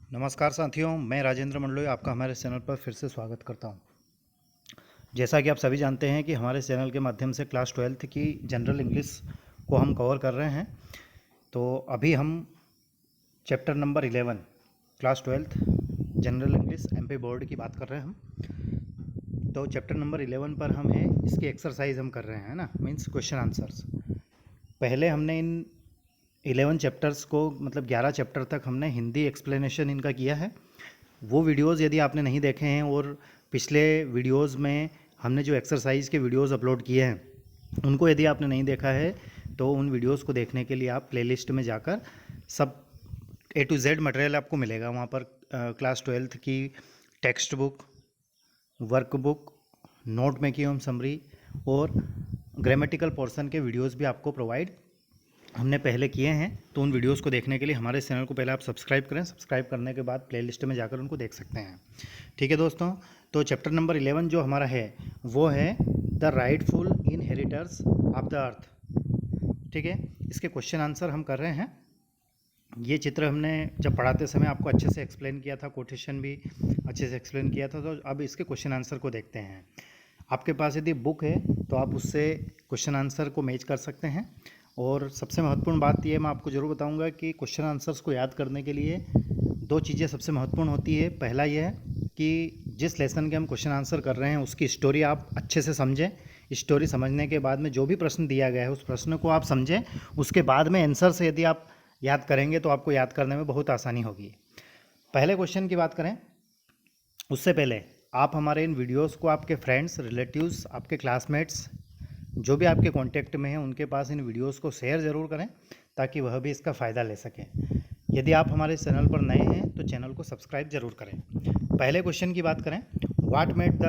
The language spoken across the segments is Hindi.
नमस्कार साथियों, मैं राजेंद्र मंडलोई आपका हमारे चैनल पर फिर से स्वागत करता हूं। जैसा कि आप सभी जानते हैं कि हमारे चैनल के माध्यम से क्लास 12th की जनरल इंग्लिश को हम कवर कर रहे हैं। तो अभी हम chapter number 11 class 12th general English MP board की बात कर रहे हैं हम। तो चैप्टर नंबर 11 पर हम हैं, इसकी एक्सरसाइज हम कर रहे हैं ना, मीन्स क्वेश्चन आंसर्स। पहले हमने इन 11 चैप्टर्स को मतलब 11 चैप्टर तक हमने हिंदी एक्सप्लेनेशन इनका किया है। वो वीडियोज़ यदि आपने नहीं देखे हैं और पिछले वीडियोज़ में हमने जो एक्सरसाइज के वीडियोज़ अपलोड किए हैं उनको यदि आपने नहीं देखा है तो उन वीडियोज़ को देखने के लिए आप प्लेलिस्ट में जाकर सब A to Z मटेरियल आपको मिलेगा वहाँ पर। क्लास 12th की text book, workbook, note making एवं समरी और ग्रामेटिकल पोर्शन के वीडियोज़ भी आपको प्रोवाइड हमने पहले किए हैं। तो उन वीडियोस को देखने के लिए हमारे चैनल को पहले आप सब्सक्राइब करें। सब्सक्राइब करने के बाद प्लेलिस्ट में जाकर उनको देख सकते हैं। ठीक है दोस्तों, तो चैप्टर नंबर 11 जो हमारा है वो है the rightful inheritors of the अर्थ। ठीक है, इसके क्वेश्चन आंसर हम कर रहे हैं। ये चित्र हमने जब पढ़ाते समय आपको अच्छे से एक्सप्लेन किया था, कोटेशन भी अच्छे से एक्सप्लेन किया था। तो अब इसके क्वेश्चन आंसर को देखते हैं। आपके पास यदि बुक है तो आप उससे क्वेश्चन आंसर को मैच कर सकते हैं। और सबसे महत्वपूर्ण बात यह मैं आपको ज़रूर बताऊंगा कि क्वेश्चन आंसर्स को याद करने के लिए दो चीज़ें सबसे महत्वपूर्ण होती है। पहला यह है कि जिस लेसन के हम क्वेश्चन आंसर कर रहे हैं उसकी स्टोरी आप अच्छे से समझें। स्टोरी समझने के बाद में जो भी प्रश्न दिया गया है उस प्रश्न को आप समझें। उसके बाद में आंसर से यदि आप याद करेंगे तो आपको याद करने में बहुत आसानी होगी। पहले क्वेश्चन की बात करें उससे पहले आप हमारे इन वीडियोस को आपके फ्रेंड्स, रिलेटिव्स, आपके क्लासमेट्स जो भी आपके कांटेक्ट में हैं उनके पास इन वीडियोस को शेयर ज़रूर करें ताकि वह भी इसका फ़ायदा ले सकें। यदि आप हमारे चैनल पर नए हैं तो चैनल को सब्सक्राइब जरूर करें। पहले क्वेश्चन की बात करें, what made the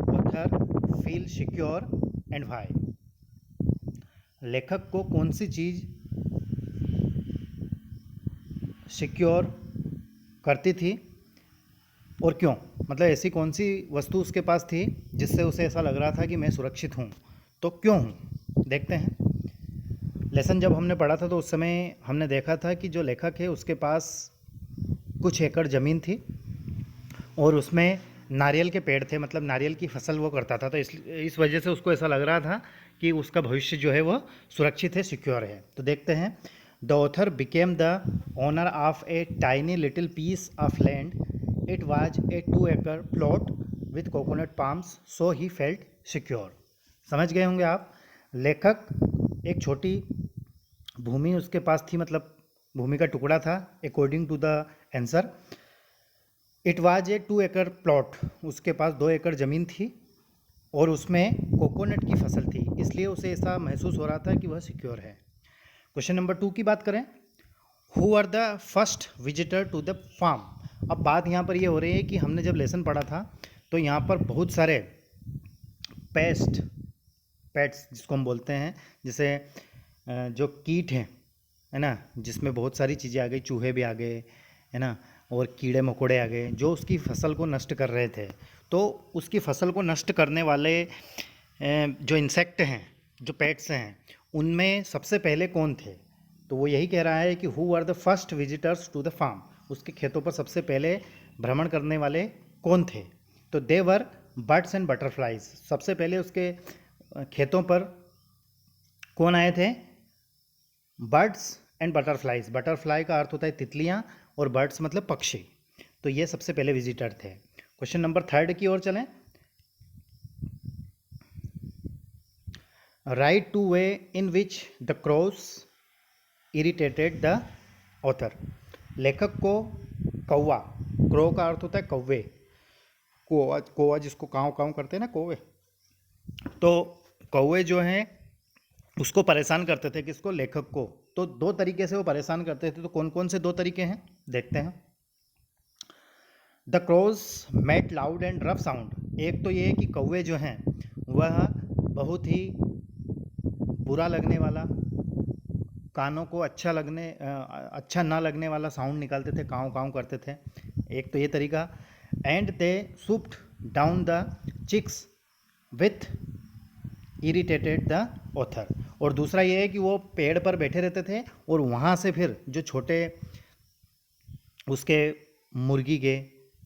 author feel secure and why. लेखक को कौन सी चीज़ सिक्योर करती थी और क्यों, मतलब ऐसी कौन सी वस्तु उसके पास थी जिससे उसे ऐसा लग रहा था कि मैं सुरक्षित हूँ, तो क्यों हूँ, देखते हैं। लेसन जब हमने पढ़ा था तो उस समय हमने देखा था कि जो लेखक है उसके पास कुछ एकड़ ज़मीन थी और उसमें नारियल के पेड़ थे, मतलब नारियल की फसल वो करता था। तो इस वजह से उसको ऐसा लग रहा था कि उसका भविष्य जो है वो सुरक्षित है, सिक्योर है। तो देखते हैं, the author became the owner of a tiny little piece of land. It was a 2 acre plot with coconut palms, so he felt secure. समझ गए होंगे आप। लेखक एक छोटी भूमि उसके पास थी, मतलब भूमि का टुकड़ा था, according to the answer. It was a 2 acre plot, उसके पास 2 एकड़ ज़मीन थी और उसमें कोकोनट की फसल थी, इसलिए उसे ऐसा महसूस हो रहा था कि वह सिक्योर है। क्वेश्चन नंबर 2 की बात करें, who are the first visitor to the farm. अब बात यहाँ पर ये हो रही है कि हमने जब लेसन पढ़ा था तो यहाँ पर बहुत सारे पेट्स जिसको हम बोलते हैं, जैसे जो कीट हैं, है ना, जिसमें बहुत सारी चीज़ें आ गई, चूहे भी आ गए, है ना, और कीड़े मकोड़े आ गए जो उसकी फसल को नष्ट कर रहे थे। तो उसकी फसल को नष्ट करने वाले जो इंसेक्ट हैं, जो पेट्स हैं, उनमें सबसे पहले कौन थे। तो वो यही कह रहा है कि who are the first visitors to the farm, उसके खेतों पर सबसे पहले भ्रमण करने वाले कौन थे। तो दे वर बर्ड्स एंड बटरफ्लाइज, सबसे पहले उसके खेतों पर कौन आए थे, बर्ड्स एंड बटरफ्लाइज। बटरफ्लाई का अर्थ होता है तितलियां और बर्ड्स मतलब पक्षी। तो ये सबसे पहले विजिटर थे। क्वेश्चन नंबर 3 की ओर चलें, right two way in which the cross irritated the author. लेखक को कौवा, क्रो का अर्थ होता है कौवे, कौवा जिसको काँव काँव करते हैं ना, कौवे, तो कौवे जो हैं उसको परेशान करते थे, किसको, लेखक को। तो 2 तरीके से वो परेशान करते थे। तो कौन कौन से 2 तरीके हैं, देखते हैं। The crows made loud and rough sound. एक तो ये है कि कौवे जो हैं वह बहुत ही बुरा लगने वाला, कानों को अच्छा ना लगने वाला साउंड निकालते थे, काँव काँव करते थे। एक तो ये तरीका। And they swooped down the chicks with irritated the author. और दूसरा ये है कि वो पेड़ पर बैठे रहते थे और वहाँ से फिर जो छोटे उसके मुर्गी के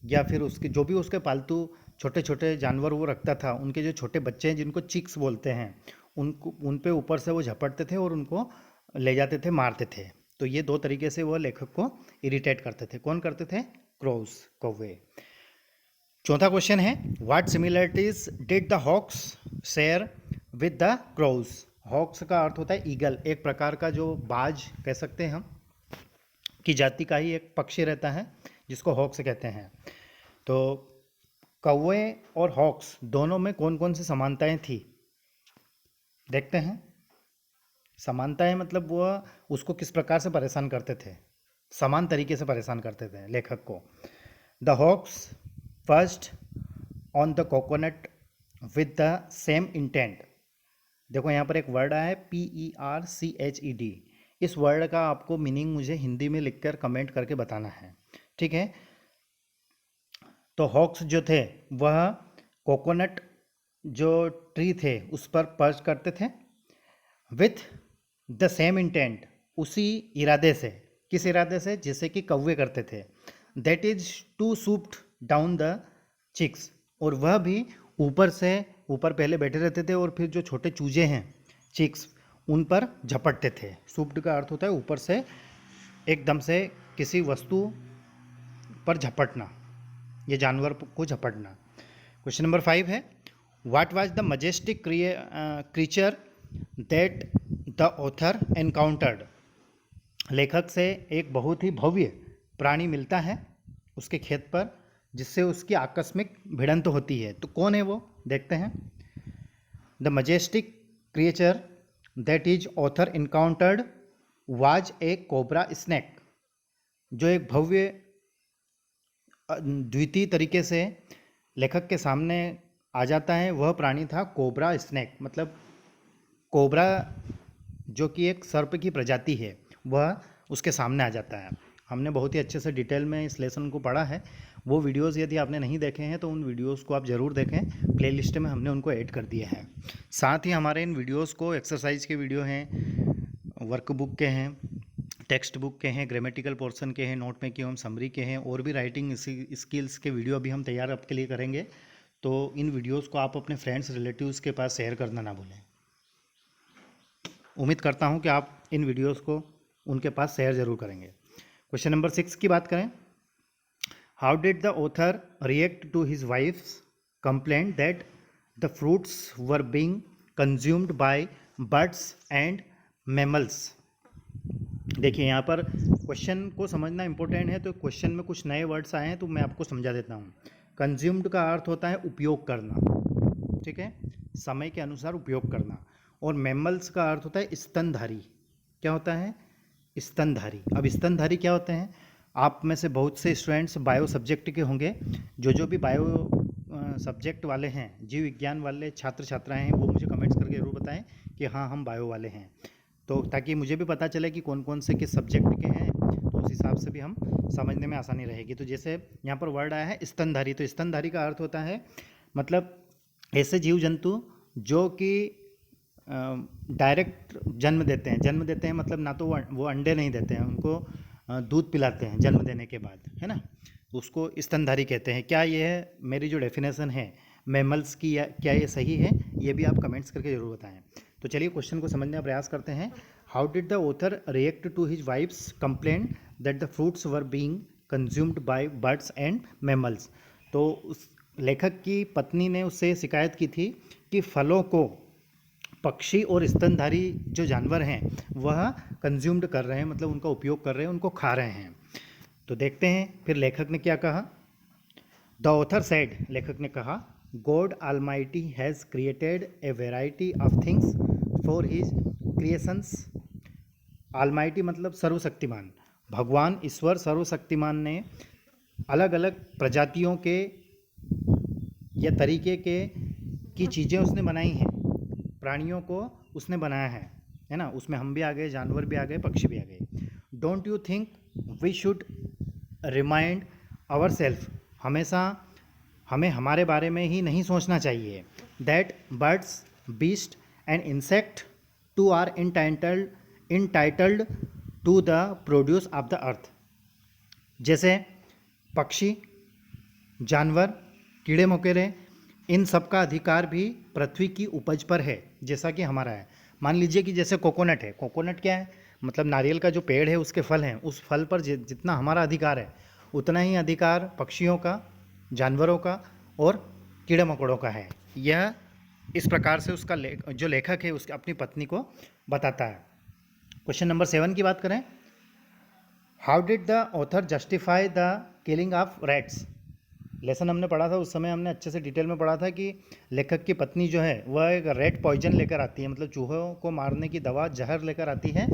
या फिर उसके जो भी उसके पालतू छोटे छोटे जानवर वो रखता था, उनके जो छोटे बच्चे हैं जिनको चिक्स बोलते हैं, उनको उन पे ऊपर से वो झपटते थे और उनको ले जाते थे, मारते थे। तो ये दो तरीके से वो लेखक को इरिटेट करते थे। कौन करते थे? क्रोज, कौवे। चौथा क्वेश्चन है, what similarities did the hawks share with the crows. Hawks का अर्थ होता है ईगल, एक प्रकार का जो बाज कह सकते हैं हम, की जाति का ही एक पक्षी रहता है जिसको हॉक्स कहते हैं। तो कौवे और हॉक्स दोनों में कौन कौन सी समानताएं थी, देखते हैं। समानताएं मतलब वह उसको किस प्रकार से परेशान करते थे, समान तरीके से परेशान करते थे लेखक को। The hawks first on the coconut with the same intent. देखो यहाँ पर एक वर्ड आया है PERCHED। इस वर्ड का आपको मीनिंग मुझे हिंदी में लिखकर कमेंट करके बताना है, ठीक है। तो हॉक्स जो थे वह कोकोनट जो ट्री थे उस पर पर्च करते थे विथ द सेम इंटेंट, उसी इरादे से। किस इरादे से? जैसे कि कौवे करते थे। That is to swooped down the chicks, और वह भी ऊपर से, ऊपर पहले बैठे रहते थे और फिर जो छोटे चूजे हैं चिक्स उन पर झपटते थे। सूप्ड का अर्थ होता है ऊपर से एकदम से किसी वस्तु पर झपटना, ये जानवर को झपटना। क्वेश्चन नंबर 5 है, what was the majestic creature that the author encountered. लेखक से एक बहुत ही भव्य प्राणी मिलता है उसके खेत पर, जिससे उसकी आकस्मिक भिड़ंत होती है। तो कौन है वो, देखते हैं। The majestic creature that is author encountered was a cobra snake. जो एक भव्य द्वितीय तरीके से लेखक के सामने आ जाता है, वह प्राणी था कोबरा स्नैक। मतलब कोबरा जो कि एक सर्प की प्रजाति है, वह उसके सामने आ जाता है। हमने बहुत ही अच्छे से डिटेल में इस लेसन को पढ़ा है। वो वीडियोस यदि आपने नहीं देखे हैं तो उन वीडियोस को आप ज़रूर देखें, प्लेलिस्ट में हमने उनको ऐड कर दिया है। साथ ही हमारे इन वीडियोस को एक्सरसाइज के वीडियो हैं, वर्कबुक के हैं, टेक्स्ट बुक के हैं, ग्रामेटिकल पोर्शन के हैं, नोट में की हम समरी के हैं, और भी राइटिंग स्किल्स के वीडियो अभी हम तैयार आपके लिए करेंगे। तो इन वीडियोज़ को आप अपने फ्रेंड्स रिलेटिव्स के पास शेयर करना ना भूलें। उम्मीद करता हूँ कि आप इन वीडियोज़ को उनके पास शेयर ज़रूर करेंगे। क्वेश्चन नंबर 6 की बात करें, how did the author react to his wife's complaint that the fruits were being consumed by birds and mammals. देखिए यहाँ पर क्वेश्चन को समझना इंपॉर्टेंट है, तो क्वेश्चन में कुछ नए वर्ड्स आए हैं तो मैं आपको समझा देता हूँ। कंज्यूम्ड का अर्थ होता है उपयोग करना, ठीक है, समय के अनुसार उपयोग करना। और मैमल्स का अर्थ होता है स्तनधारी। क्या होता है? स्तनधारी। अब स्तनधारी क्या होते हैं? आप में से बहुत से स्टूडेंट्स बायो सब्जेक्ट के होंगे। जो भी बायो सब्जेक्ट वाले हैं, जीव विज्ञान वाले छात्र छात्राएं हैं, वो मुझे कमेंट्स करके ज़रूर बताएं कि हाँ हम बायो वाले हैं, तो ताकि मुझे भी पता चले कि कौन कौन से किस सब्जेक्ट के हैं, तो उस हिसाब से भी हम समझने में आसानी रहेगी। तो जैसे यहाँ पर वर्ड आया है स्तनधारी, तो स्तनधारी का अर्थ होता है मतलब ऐसे जीव जंतु जो कि डायरेक्ट जन्म देते हैं। जन्म देते हैं मतलब ना तो वो अंडे नहीं देते हैं, उनको दूध पिलाते हैं जन्म देने के बाद, है ना, उसको स्तनधारी कहते हैं। क्या ये है मेरी जो डेफिनेशन है मैमल्स की, या क्या ये सही है, ये भी आप कमेंट्स करके ज़रूर बताएं। तो चलिए क्वेश्चन को समझने का प्रयास करते हैं। How did the author react to his wife's complaint that the fruits were being consumed by birds and mammals. तो उस लेखक की पत्नी ने उससे शिकायत की थी कि फलों को पक्षी और स्तनधारी जो जानवर हैं वह कंज्यूम्ड कर रहे हैं, मतलब उनका उपयोग कर रहे हैं, उनको खा रहे हैं। तो देखते हैं फिर लेखक ने क्या कहा। द ऑथर सेड, लेखक ने कहा, God almighty has created a variety of things for his creations. Almighty मतलब सर्वशक्तिमान। भगवान ईश्वर सर्वशक्तिमान ने अलग अलग प्रजातियों के या तरीके के की चीज़ें उसने बनाई हैं, प्राणियों को उसने बनाया है ना। उसमें हम भी आ गए, जानवर भी आ गए, पक्षी भी आ गए। Don't you think we should remind our self, हमेशा हमें हमारे बारे में ही नहीं सोचना चाहिए, that birds, beast and insect too are entitled to the produce of the earth. जैसे पक्षी, जानवर, कीड़े मकोड़े, इन सब का अधिकार भी पृथ्वी की उपज पर है, जैसा कि हमारा है। मान लीजिए कि जैसे कोकोनट है, कोकोनट क्या है, मतलब नारियल का जो पेड़ है उसके फल हैं, उस फल पर जितना हमारा अधिकार है उतना ही अधिकार पक्षियों का, जानवरों का और कीड़े मकोड़ों का है। यह इस प्रकार से उसका जो लेखक है उसकी अपनी पत्नी को बताता है। क्वेश्चन नंबर 7 की बात करें, how did the author justify the killing of rats. Lesson हमने पढ़ा था, उस समय हमने अच्छे से डिटेल में पढ़ा था कि लेखक की पत्नी जो है वह एक रेड पॉइजन लेकर आती है, मतलब चूहों को मारने की दवा, जहर लेकर आती है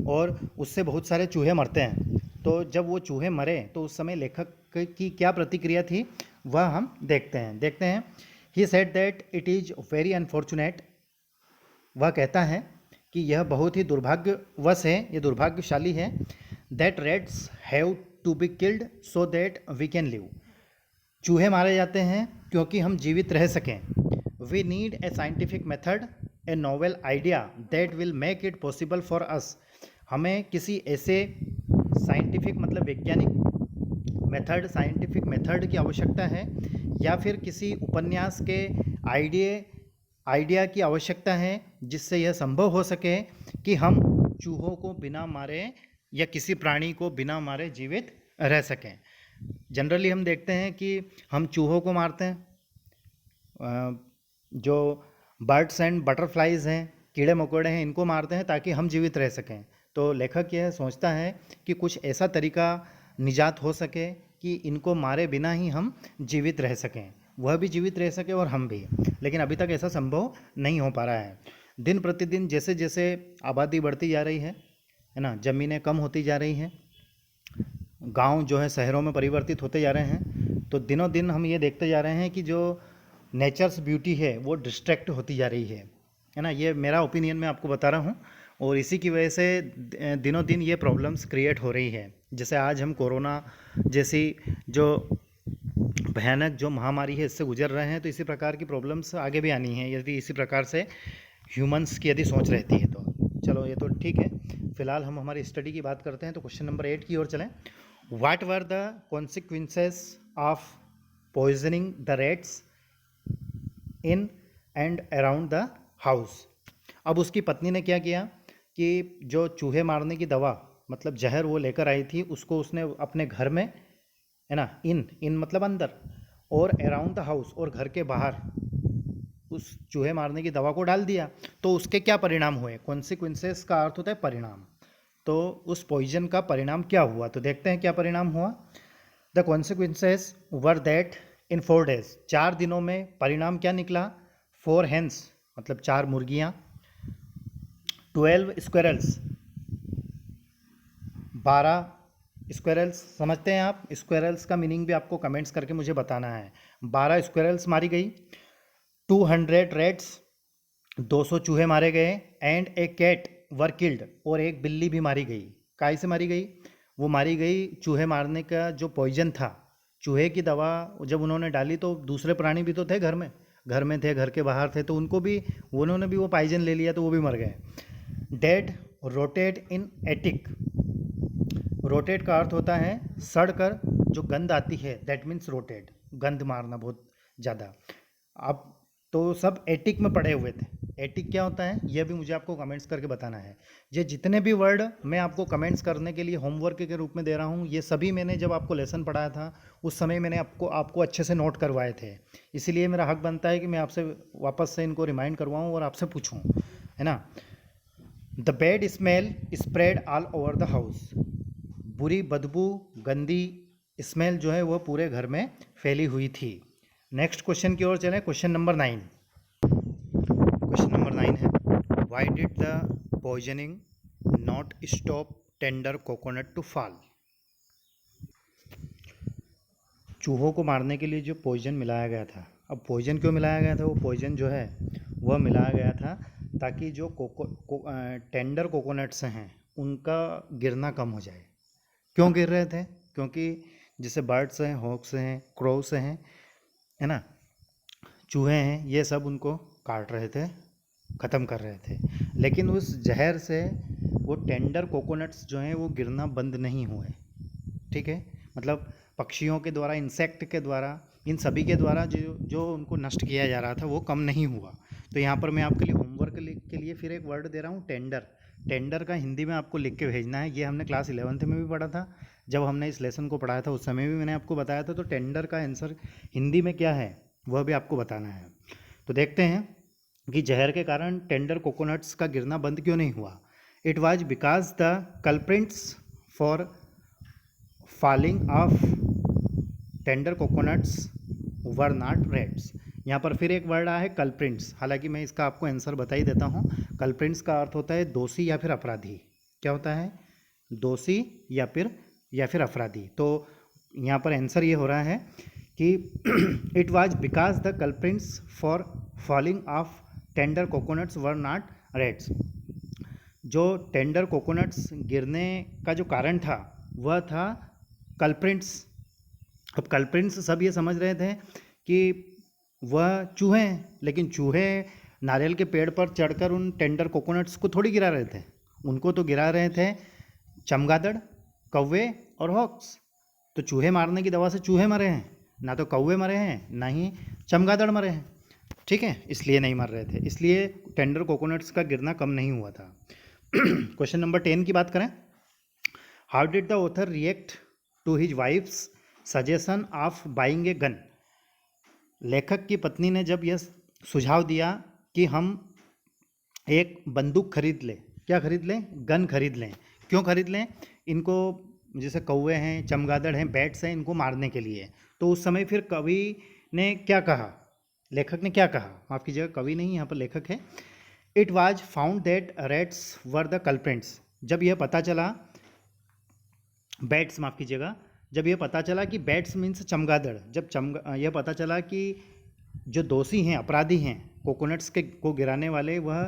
और उससे बहुत सारे चूहे मरते हैं। तो जब वो चूहे मरे तो उस समय लेखक की क्या प्रतिक्रिया थी वह हम देखते हैं। He said that it is very unfortunate, वह कहता है कि यह बहुत ही दुर्भाग्यवश है, ये दुर्भाग्यशाली है। That rats have to be killed so that we can live, चूहे मारे जाते हैं क्योंकि हम जीवित रह सकें। We need a scientific method, a novel idea that will make it possible for us, हमें किसी ऐसे साइंटिफिक मतलब वैज्ञानिक साइंटिफिक मेथड की आवश्यकता है, या फिर किसी उपन्यास के आइडिया की आवश्यकता है जिससे यह संभव हो सके कि हम चूहों को बिना मारे या किसी प्राणी को बिना मारे जीवित रह सकें। जनरली हम देखते हैं कि हम चूहों को मारते हैं, जो बर्ड्स एंड बटरफ्लाइज हैं, कीड़े मकोड़े हैं, इनको मारते हैं ताकि हम जीवित रह सकें। तो लेखक यह सोचता है कि कुछ ऐसा तरीका निजात हो सके कि इनको मारे बिना ही हम जीवित रह सकें, वह भी जीवित रह सके और हम भी, लेकिन अभी तक ऐसा संभव नहीं हो पा रहा है। दिन प्रतिदिन जैसे जैसे आबादी बढ़ती जा रही है ना, ज़मीनें कम होती जा रही हैं, गांव जो है शहरों में परिवर्तित होते जा रहे हैं, तो दिनों दिन हम ये देखते जा रहे हैं कि जो नेचर्स ब्यूटी है वो डिस्ट्रैक्ट होती जा रही है ना। ये मेरा ओपिनियन मैं आपको बता रहा हूँ, और इसी की वजह से दिनों दिन ये प्रॉब्लम्स क्रिएट हो रही है। जैसे आज हम कोरोना जैसी जो भयानक जो महामारी है इससे गुजर रहे हैं, तो इसी प्रकार की प्रॉब्लम्स आगे भी आनी है यदि इसी प्रकार से ह्यूमंस की यदि सोच रहती है तो। चलो ये तो ठीक है, फिलहाल हम हमारी स्टडी की बात करते हैं। तो क्वेश्चन नंबर 8 की ओर चलें। What were the consequences of poisoning the rates in and around the house. अब उसकी पत्नी ने क्या किया कि जो चूहे मारने की दवा मतलब जहर वो लेकर आई थी, उसको उसने अपने घर में, है ना, इन मतलब अंदर, और अराउंड द हाउस और घर के बाहर उस चूहे मारने की दवा को डाल दिया। तो उसके क्या परिणाम हुए, कॉन्सिक्वेंसेस का अर्थ होता है परिणाम, तो उस पॉइजन का परिणाम क्या हुआ, तो देखते हैं क्या परिणाम हुआ। The consequences were that in 4 days, 4 दिनों में परिणाम क्या निकला। 4 hens मतलब 4 मुर्गियाँ, 12 squirrels 12 स्क्वेरल्स, समझते हैं आप, स्क्वेरल्स का मीनिंग भी आपको कमेंट्स करके मुझे बताना है। 12 स्क्वेरल्स मारी गई, 200 रेट्स 200 चूहे मारे गए, and a cat were killed और एक बिल्ली भी मारी गई। काहे से मारी गई, वो मारी गई चूहे मारने का जो पॉइजन था, चूहे की दवा जब उन्होंने डाली तो दूसरे प्राणी भी तो थे घर में थे, घर के बाहर थे, तो उन्होंने भी वो पॉइजन ले लिया तो वो भी मर गए। डेड रोटेड इन एटिक, रोटेट का अर्थ होता है सड़ कर जो गंध आती है, दैट मीन्स रोटेड, गंध मारना बहुत ज़्यादा। अब तो सब एटिक में पड़े हुए थे। एटिक क्या होता है यह भी मुझे आपको कमेंट्स करके बताना है। ये जितने भी वर्ड मैं आपको कमेंट्स करने के लिए होमवर्क के रूप में दे रहा हूँ, ये सभी मैंने जब आपको लेसन पढ़ाया था उस समय मैंने आपको अच्छे से नोट करवाए थे, इसीलिए मेरा हक बनता है कि मैं आपसे वापस से इनको रिमाइंड करवाऊँ और आपसे पूछूँ, है ना। The bad smell spread all over the house, बुरी बदबू, गंदी स्मेल जो है वो पूरे घर में फैली हुई थी। नेक्स्ट क्वेश्चन की ओर चलें। क्वेश्चन नंबर 9 है, why did the poisoning not stop tender coconut to fall. चूहों को मारने के लिए जो पॉइजन मिलाया गया था, अब पॉइजन क्यों मिलाया गया था, वो पॉइजन जो है वह मिलाया गया था ताकि जो टेंडर कोकोनट्स हैं उनका गिरना कम हो जाए। क्यों गिर रहे थे, क्योंकि जैसे बर्ड्स हैं, हॉक्स हैं, क्रोव्स हैं, है ना, चूहे हैं, ये सब उनको काट रहे थे, ख़त्म कर रहे थे, लेकिन उस जहर से वो टेंडर कोकोनट्स जो हैं वो गिरना बंद नहीं हुए। ठीक है, मतलब पक्षियों के द्वारा, इंसेक्ट के द्वारा, इन सभी के द्वारा जो जो उनको नष्ट किया जा रहा था वो कम नहीं हुआ। तो यहाँ पर मैं आपके लिए होमवर्क के लिए फिर एक वर्ड दे रहा हूँ, टेंडर। टेंडर का हिंदी में आपको लिख के भेजना है। ये हमने क्लास 11th में भी पढ़ा था, जब हमने इस लेसन को पढ़ाया था उस समय भी मैंने आपको बताया था। तो टेंडर का आंसर हिंदी में क्या है वह भी आपको बताना है। तो देखते हैं कि जहर के कारण टेंडर कोकोनट्स का गिरना बंद क्यों नहीं हुआ। It was because the culprits for falling of tender coconuts were not rats. यहाँ पर फिर एक वर्ड आया है कल्प्रिट्स। हालांकि मैं इसका आपको आंसर बता ही देता हूँ। कल्प्रिट्स का अर्थ होता है दोषी या फिर अपराधी। क्या होता है? दोषी या फिर अपराधी। तो यहाँ पर आंसर ये हो रहा है कि it was because the culprits for falling of tender coconuts were not rats. जो टेंडर कोकोनट्स गिरने का जो कारण था वह था कल्प्रिट्स। अब कल्प्रिट्स सब ये समझ रहे थे कि वह चूहे हैं, लेकिन चूहे नारियल के पेड़ पर चढ़कर उन टेंडर कोकोनट्स को थोड़ी गिरा रहे थे। उनको तो गिरा रहे थे चमगादड़, कौवे और हॉक्स। तो चूहे मारने की दवा से चूहे मरे हैं, ना तो कौवे मरे हैं ना ही चमगादड़ मरे हैं। ठीक है, इसलिए नहीं मर रहे थे, इसलिए टेंडर कोकोनट्स का गिरना कम नहीं हुआ था। क्वेश्चन नंबर 10 की बात करें। How did the author react to his wife's suggestion of buying a gun. लेखक की पत्नी ने जब यह सुझाव दिया कि हम एक बंदूक खरीद लें। क्या खरीद लें? गन खरीद लें। क्यों खरीद लें? इनको, जैसे कौवे हैं, चमगादड़ हैं, बैट्स हैं, इनको मारने के लिए। तो उस समय फिर कवि ने क्या कहा, लेखक ने क्या कहा? माफ़ कीजिएगा, कवि नहीं, यहाँ पर लेखक है। It was found that rats were the culprits. जब यह पता चला, बैट्स, माफ़ कीजिएगा, जब यह पता चला कि बैट्स मीन्स चमगादड़, जब यह पता चला कि जो दोषी हैं, अपराधी हैं, कोकोनट्स के को गिराने वाले, वह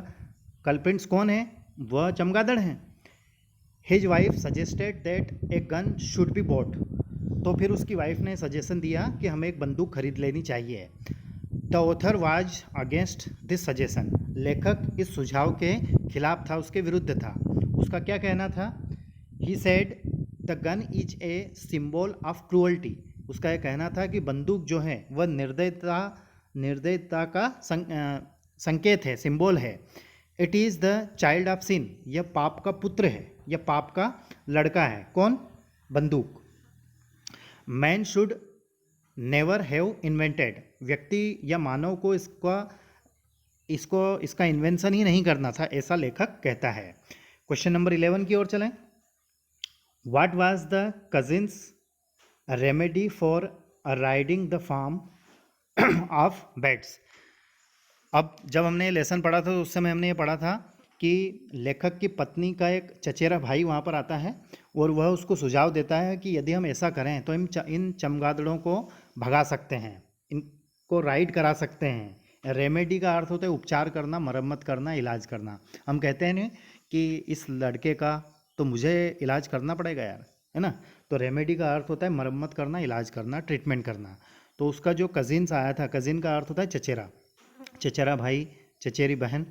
कल्प्रिट्स कौन है? वह चमगादड़ हैं। His wife suggested that a gun should be bought. तो फिर उसकी वाइफ ने सजेशन दिया कि हमें एक बंदूक खरीद लेनी चाहिए। The author was against this suggestion. लेखक इस सुझाव के खिलाफ था, उसके विरुद्ध था। उसका क्या कहना था? He said the gun is a symbol of cruelty. उसका यह कहना था कि बंदूक जो है वह निर्दयता का संकेत है, सिंबल है। It is the child of sin. यह पाप का पुत्र है, यह पाप का लड़का है। कौन? बंदूक। Man should never have invented. व्यक्ति या मानव को इसका इन्वेंशन ही नहीं करना था, ऐसा लेखक कहता है। क्वेश्चन नंबर 11 की ओर चलें। What was the cousins' remedy for ridding the farm of bats? अब जब हमने लेसन पढ़ा था तो उस समय हमने ये पढ़ा था कि लेखक की पत्नी का एक चचेरा भाई वहाँ पर आता है और वह उसको सुझाव देता है कि यदि हम ऐसा करें तो इन चमगादड़ों को भगा सकते हैं, इनको राइड करा सकते हैं। रेमेडी का अर्थ होता है उपचार करना, मरम्मत करना, इलाज करना। हम कहते हैं ना कि इस लड़के का तो मुझे इलाज करना पड़ेगा यार, है ना। तो रेमेडी का अर्थ होता है मरम्मत करना, इलाज करना, ट्रीटमेंट करना। तो उसका जो कजिन्स आया था, कजिन का अर्थ होता है चचेरा, चचेरा भाई, चचेरी बहन,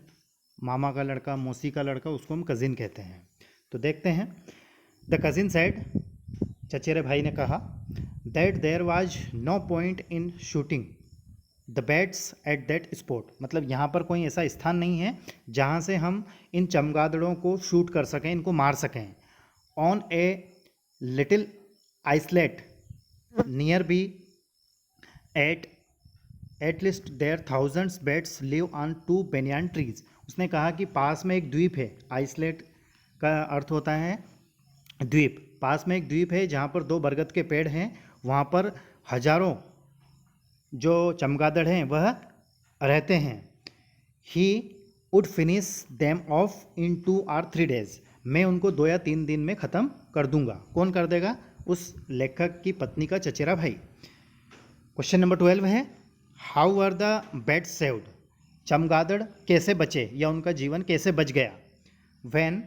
मामा का लड़का, मौसी का लड़का, उसको हम कजिन कहते हैं। तो देखते हैं। द कजिन सेड, चचेरे भाई ने कहा, that there was no point in shooting the bats at that spot. मतलब यहाँ पर कोई ऐसा स्थान नहीं है जहाँ से हम इन चमगादड़ों को शूट कर सकें, इनको मार सकें। On a little islet near B at least there thousands bats live on 2 banyan trees. उसने कहा कि पास में एक द्वीप है। आइसलेट का अर्थ होता है द्वीप। पास में एक द्वीप है जहाँ पर 2 बरगद के पेड़ हैं। वहाँ पर हजारों जो चमगादड़ हैं वह रहते हैं। He would finish them of in 2 or 3 days। मैं उनको 2 या 3 दिन में ख़त्म कर दूंगा। कौन कर देगा? उस लेखक की पत्नी का चचेरा भाई। क्वेश्चन नंबर 12 है, how are the bats saved. चमगादड़ कैसे बचे या उनका जीवन कैसे बच गया। When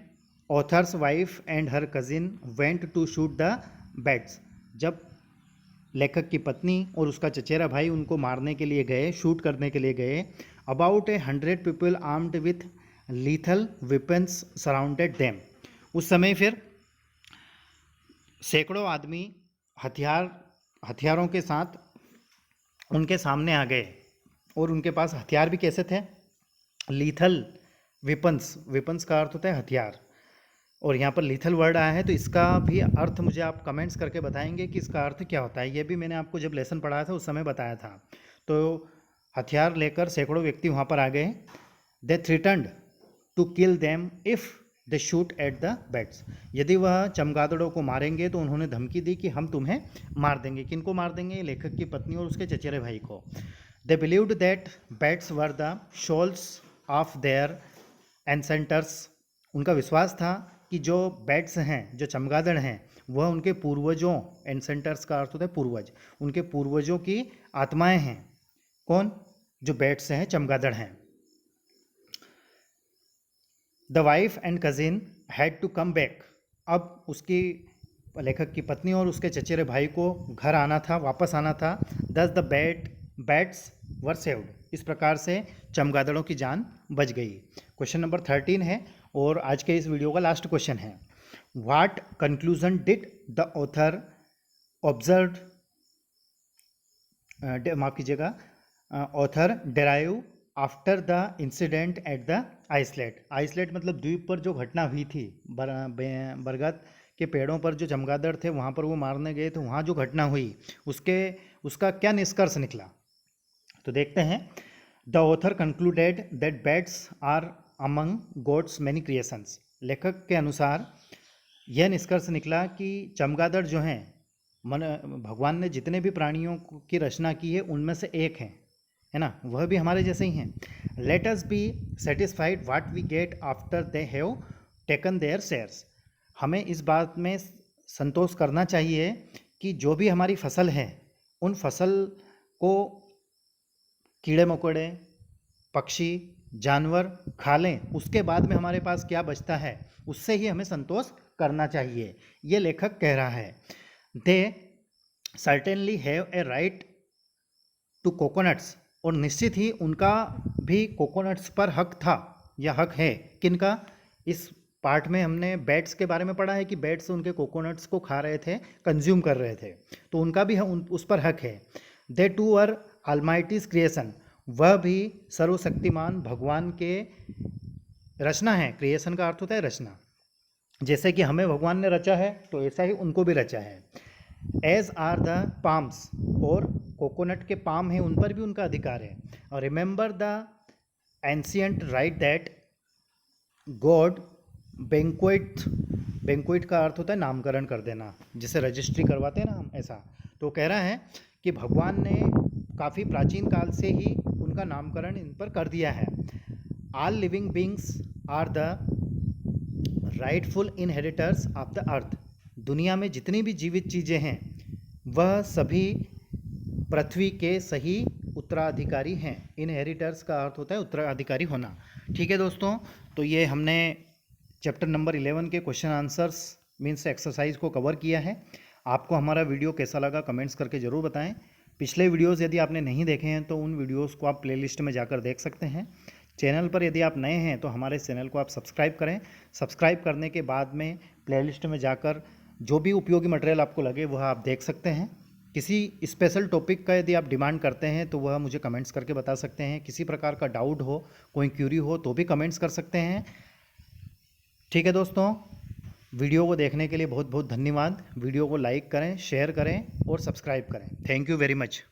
author's wife and her cousin went to shoot the bats. जब लेखक की पत्नी और उसका चचेरा भाई उनको मारने के लिए गए, शूट करने के लिए गए। About 100 people armed with lethal weapons surrounded them. उस समय फिर सैकड़ों आदमी हथियार हथियारों के साथ उनके सामने आ गए, और उनके पास हथियार भी कैसे थे, लीथल वेपन्स, वेपन्स का अर्थ होता है हथियार, और यहाँ पर लीथल वर्ड आया है तो इसका भी अर्थ मुझे आप कमेंट्स करके बताएंगे कि इसका अर्थ क्या होता है। ये भी मैंने आपको जब लेसन पढ़ाया था उस समय बताया था। तो हथियार लेकर सैकड़ों व्यक्ति वहाँ पर आ गए। They threatened to kill them if they shoot at the bats, यदि वह चमगादड़ों को मारेंगे तो उन्होंने धमकी दी कि हम तुम्हें मार देंगे। किनको मार देंगे, लेखक की पत्नी और उसके चचेरे भाई को। They believed that bats were the souls of their ancestors, उनका विश्वास था कि जो बैट्स हैं, जो चमगादड़ हैं, वह उनके पूर्वजों, एंसेंटर्स का अर्थ होता है पूर्वज, उनके पूर्वजों की आत्माएं हैं। कौन, जो बैट्स हैं, चमगादड़ हैं। The wife and cousin had to come back, अब उसकी, लेखक की पत्नी और उसके चचेरे भाई को घर आना था, वापस आना था। दस द बैट्स वर सेव्ड, इस प्रकार से चमगादड़ों की जान बच गई। क्वेश्चन नंबर 13 है और आज के इस वीडियो का लास्ट क्वेश्चन है। What conclusion did the author observe, माफ कीजिएगा, author derive after the incident at the island. Island मतलब द्वीप पर जो घटना हुई थी, बरगद के पेड़ों पर जो चमगादड़ थे वहाँ पर वो मारने गए तो वहाँ जो घटना हुई उसका क्या निष्कर्ष निकला, तो देखते हैं। The author concluded that bats are among god's many creations, लेखक के अनुसार यह निष्कर्ष निकला कि चमगादड़ जो हैं, भगवान ने जितने भी प्राणियों की रचना की है उनमें से एक हैं, है ना, वह भी हमारे जैसे ही हैं। Let us be satisfied what we get after they have taken their shares, हमें इस बात में संतोष करना चाहिए कि जो भी हमारी फसल है उन फसल को कीड़े मकोड़े, पक्षी, जानवर खा लें, उसके बाद में हमारे पास क्या बचता है उससे ही हमें संतोष करना चाहिए, ये लेखक कह रहा है। They certainly have a right to coconuts, और निश्चित ही उनका भी कोकोनट्स पर हक था या हक है। किनका, इस पार्ट में हमने बैट्स के बारे में पढ़ा है कि बैट्स उनके कोकोनट्स को खा रहे थे, कंज्यूम कर रहे थे, तो उनका भी उस पर हक है। दे टू आर ऑलमाइटीज क्रिएशन, वह भी सर्वशक्तिमान भगवान के रचना है। क्रिएशन का अर्थ होता है रचना, जैसे कि हमें भगवान ने रचा है तो ऐसा ही उनको भी रचा है। एज आर द पाम्स, और कोकोनट के पाम हैं उन पर भी उनका अधिकार है। और remember the ancient right that God banquet, banquet का अर्थ होता है नामकरण कर देना, जिसे रजिस्ट्री करवाते हैं ना हम, ऐसा। तो कह रहा है कि भगवान ने काफ़ी प्राचीन काल से ही उनका नामकरण इन पर कर दिया है। All living beings are the rightful inheritors of the earth, दुनिया में जितनी भी जीवित चीज़ें हैं वह सभी पृथ्वी के सही उत्तराधिकारी हैं। इनहेरिटर्स का अर्थ होता है उत्तराधिकारी होना। ठीक है दोस्तों, तो ये हमने चैप्टर नंबर 11 के क्वेश्चन आंसर्स मीन्स एक्सरसाइज को कवर किया है। आपको हमारा वीडियो कैसा लगा कमेंट्स करके ज़रूर बताएं। पिछले वीडियोस यदि आपने नहीं देखे हैं तो उन वीडियोस को आप प्लेलिस्ट में जाकर देख सकते हैं। चैनल पर यदि आप नए हैं तो हमारे चैनल को आप सब्सक्राइब करें। सब्सक्राइब करने के बाद में प्लेलिस्ट में जाकर जो भी उपयोगी मटेरियल आपको लगे वह आप देख सकते हैं। किसी स्पेशल टॉपिक का यदि आप डिमांड करते हैं तो वह मुझे कमेंट्स करके बता सकते हैं। किसी प्रकार का डाउट हो, कोई क्यूरी हो तो भी कमेंट्स कर सकते हैं। ठीक है दोस्तों, वीडियो को देखने के लिए बहुत बहुत धन्यवाद। वीडियो को लाइक करें, शेयर करें और सब्सक्राइब करें। Thank you very much.